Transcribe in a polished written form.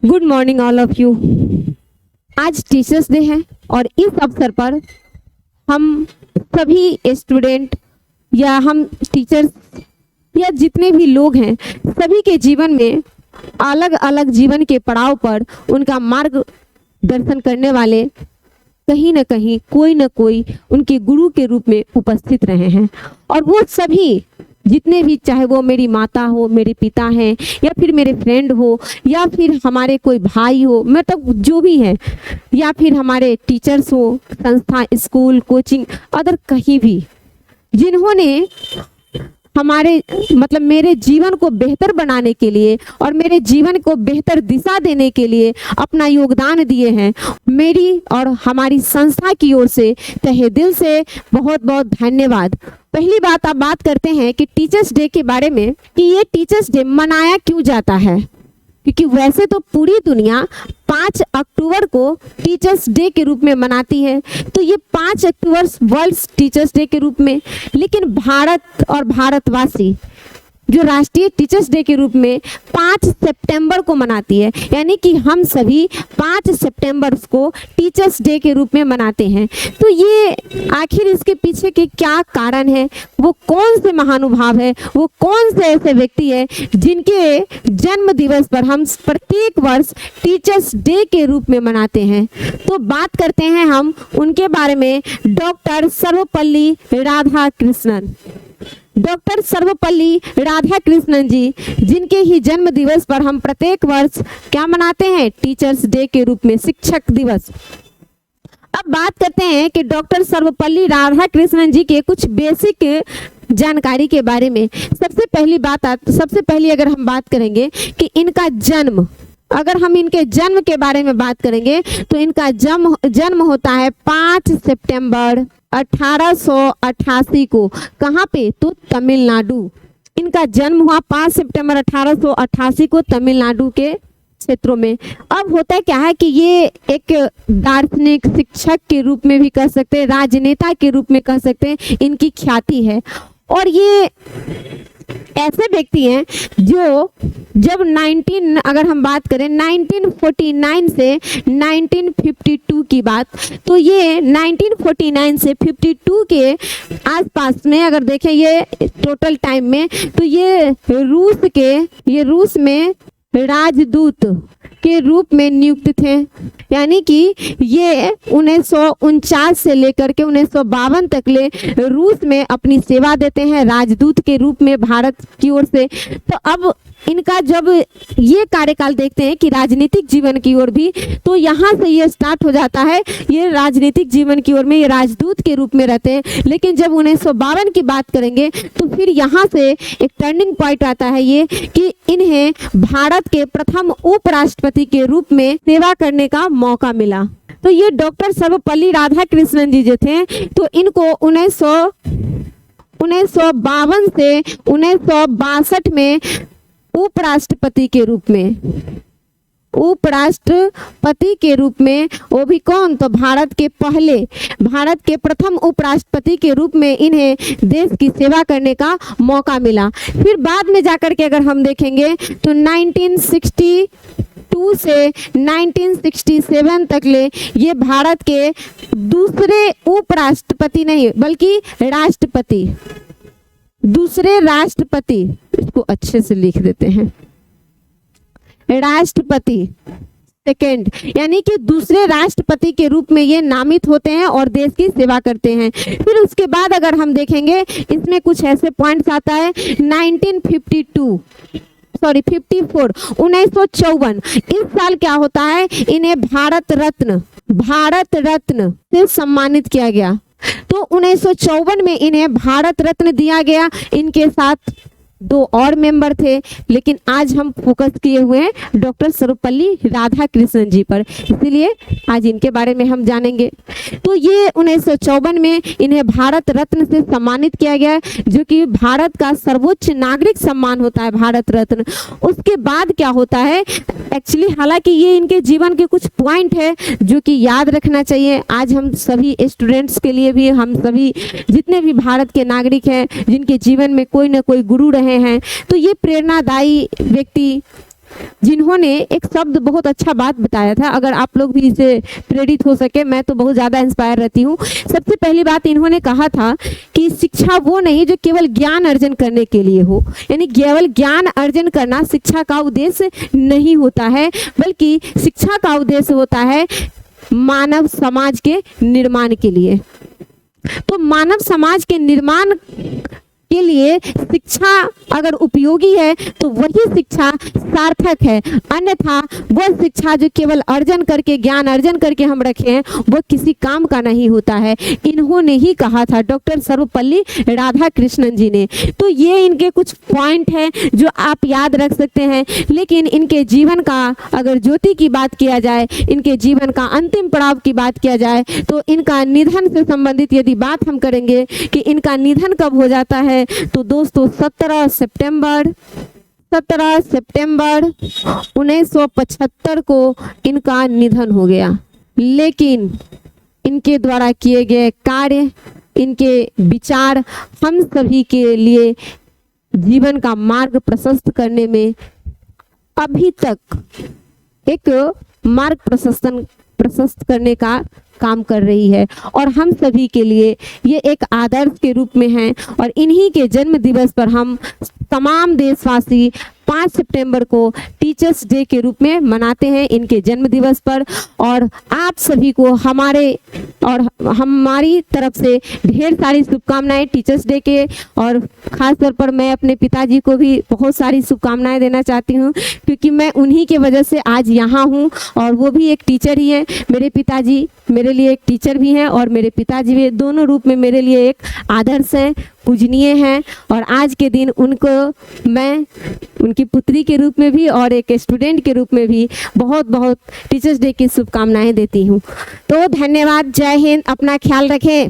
Good morning all of you. आज teachers day है और इस अवसर पर हम सभी स्टूडेंट या हम टीचर्स या जितने भी लोग हैं सभी के जीवन में अलग अलग जीवन के पड़ाव पर उनका मार्गदर्शन करने वाले कहीं न कहीं कोई न कोई उनके गुरु के रूप में उपस्थित रहे हैं। और वो सभी जितने भी, चाहे वो मेरी माता हो, मेरे पिता हैं, या फिर मेरे फ्रेंड हो, या फिर हमारे कोई भाई हो, मतलब जो भी है, या फिर हमारे टीचर्स हो, संस्था, स्कूल, कोचिंग, अदर कहीं भी, जिन्होंने हमारे मतलब मेरे जीवन को बेहतर बनाने के लिए और मेरे जीवन को बेहतर दिशा देने के लिए अपना योगदान दिए हैं, मेरी और हमारी संस्था की ओर से तहे दिल से बहुत बहुत धन्यवाद। पहली बात आप बात करते हैं कि टीचर्स डे के बारे में, कि ये टीचर्स डे मनाया क्यों जाता है। क्योंकि वैसे तो पूरी दुनिया 5 अक्टूबर को टीचर्स डे के रूप में मनाती है, तो ये 5 अक्टूबर वर्ल्ड टीचर्स डे के रूप में, लेकिन भारत और भारतवासी जो राष्ट्रीय टीचर्स डे के रूप में 5 सितंबर को मनाती है, यानी कि हम सभी 5 सितंबर को टीचर्स डे के रूप में मनाते हैं। तो ये आखिर इसके पीछे के क्या कारण है, वो कौन से महानुभाव है, वो कौन से ऐसे व्यक्ति है जिनके जन्म दिवस पर हम प्रत्येक वर्ष टीचर्स डे के रूप में मनाते हैं। तो बात करते हैं हम उनके बारे में, डॉक्टर सर्वपल्ली राधाकृष्णन। डॉक्टर सर्वपल्ली राधाकृष्णन जी, जिनके ही जन्म दिवस पर हम प्रत्येक वर्ष क्या मनाते हैं, टीचर्स डे के रूप में, शिक्षक दिवस। अब बात करते हैं कि डॉक्टर सर्वपल्ली राधाकृष्णन जी के कुछ बेसिक जानकारी के बारे में। सबसे पहली अगर हम बात करेंगे कि इनका जन्म, अगर हम इनके जन्म के बारे में बात करेंगे तो इनका जन्म होता है 5 सितंबर 1888 को। कहाँ पे? तो तमिलनाडु। इनका जन्म हुआ 5 सितंबर 1888 को तमिलनाडु के क्षेत्रों में। अब होता क्या है कि ये एक दार्शनिक, शिक्षक के रूप में भी कह सकते हैं, राजनेता के रूप में कह सकते हैं, इनकी ख्याति है। और ये ऐसे व्यक्ति हैं जो जब अगर हम बात करें 1949 से 1952 की बात, तो ये 1949 से 52 के आसपास में अगर देखें ये टोटल टाइम में, तो ये रूस में राजदूत के रूप में नियुक्त थे। यानी कि ये 1949 से लेकर के 1952 तक ले रूस में अपनी सेवा देते हैं राजदूत के रूप में भारत की ओर से। तो अब इनका जब ये कार्यकाल देखते हैं कि राजनीतिक जीवन की ओर भी, तो यहाँ से ये स्टार्ट हो जाता है, ये राजनीतिक जीवन की ओर में ये राजदूत के रूप में रहते हैं। लेकिन जब 1952 की बात करेंगे तो फिर यहाँ से एक टर्निंग पॉइंट आता है ये कि इन्हें भारत के प्रथम उपराष्ट्रपति के रूप में सेवा करने का मौका मिला। तो ये डॉक्टर सर्वपल्ली राधाकृष्णन जी जो थे, तो इनको 1952 से 1962 में उपराष्ट्रपति के रूप में, वो भी कौन? तो भारत के प्रथम उपराष्ट्रपति के रूप में इन्हें देश की सेवा करने का मौका मिला। फिर बाद में जाकर के अगर हम देखेंगे तो 1962 से 1967 तक ले ये भारत के दूसरे उपराष्ट्रपति नहीं बल्कि दूसरे राष्ट्रपति, इसको अच्छे से लिख देते हैं, राष्ट्रपति सेकेंड, यानी कि दूसरे राष्ट्रपति के रूप में ये नामित होते हैं और देश की सेवा करते हैं। फिर उसके बाद अगर हम देखेंगे इसमें कुछ ऐसे पॉइंट्स आता है 1954 इस साल क्या होता है, इन्हें भारत रत्न से सम्मानित किया गया। तो 1954 में इन्हें भारत रत्न दिया गया। इनके साथ 2 और मेंबर थे, लेकिन आज हम फोकस किए हुए हैं डॉक्टर सर्वपल्ली राधाकृष्णन जी पर, इसीलिए आज इनके बारे में हम जानेंगे। तो ये 1954 में इन्हें भारत रत्न से सम्मानित किया गया, जो कि भारत का सर्वोच्च नागरिक सम्मान होता है, भारत रत्न। उसके बाद क्या होता है, एक्चुअली हालांकि ये इनके जीवन के कुछ पॉइंट है जो कि याद रखना चाहिए आज हम सभी स्टूडेंट्स के लिए भी, हम सभी जितने भी भारत के नागरिक हैं जिनके जीवन में कोई ना कोई गुरु रहे हैं। तो ये प्रेरणादायी व्यक्ति जिन्होंने एक शब्द बहुत अच्छा बात बताया था, अगर आप लोग भी इसे प्रेरित हो सके, मैं तो बहुत ज़्यादा इंस्पायर रहती हूँ। सबसे पहली बात इन्होंने कहा था कि शिक्षा वो नहीं जो केवल ज्ञान अर्जन करने के लिए हो, यानी केवल ज्ञान अर्जन करना शिक्षा का उद्देश्य नहीं होता है, बल्कि शिक्षा का उद्देश्य होता है मानव समाज के निर्माण के लिए। तो मानव समाज के निर्माण के लिए शिक्षा अगर उपयोगी है तो वही शिक्षा सार्थक है, अन्यथा वह शिक्षा जो केवल अर्जन करके, ज्ञान अर्जन करके हम रखे हैं, वो किसी काम का नहीं होता है। इन्होंने ही कहा था, डॉक्टर सर्वपल्ली राधाकृष्णन जी ने। तो ये इनके कुछ पॉइंट हैं जो आप याद रख सकते हैं, लेकिन इनके जीवन का अगर ज्योति की बात किया जाए, इनके जीवन का अंतिम पड़ाव की बात किया जाए, तो इनका निधन से संबंधित यदि बात हम करेंगे कि इनका निधन कब हो जाता है, तो दोस्तों 17 सितंबर 1975 को इनका निधन हो गया। लेकिन इनके द्वारा किए गए कार्य, इनके विचार हम सभी के लिए जीवन का मार्ग प्रशस्त करने में अभी तक एक मार्ग प्रशस्त करने का काम कर रही है, और हम सभी के लिए ये एक आदर्श के रूप में है। और इन्हीं के जन्म दिवस पर हम तमाम देशवासी 5 सितंबर को टीचर्स डे के रूप में मनाते हैं, इनके जन्म दिवस पर। और आप सभी को हमारे और हमारी तरफ से ढेर सारी शुभकामनाएं टीचर्स डे के, और ख़ास तौर पर मैं अपने पिताजी को भी बहुत सारी शुभकामनाएं देना चाहती हूं, क्योंकि मैं उन्हीं के वजह से आज यहाँ हूं, और वो भी एक टीचर ही हैं। मेरे पिताजी मेरे लिए एक टीचर भी हैं, और मेरे पिताजी भी दोनों रूप में मेरे लिए एक आदर्श हैं, पूजनीय हैं। और आज के दिन उनको मैं उनकी पुत्री के रूप में भी और एक स्टूडेंट के रूप में भी बहुत बहुत टीचर्स डे की शुभकामनाएं देती हूँ। तो धन्यवाद, जय हिंद, अपना ख्याल रखें।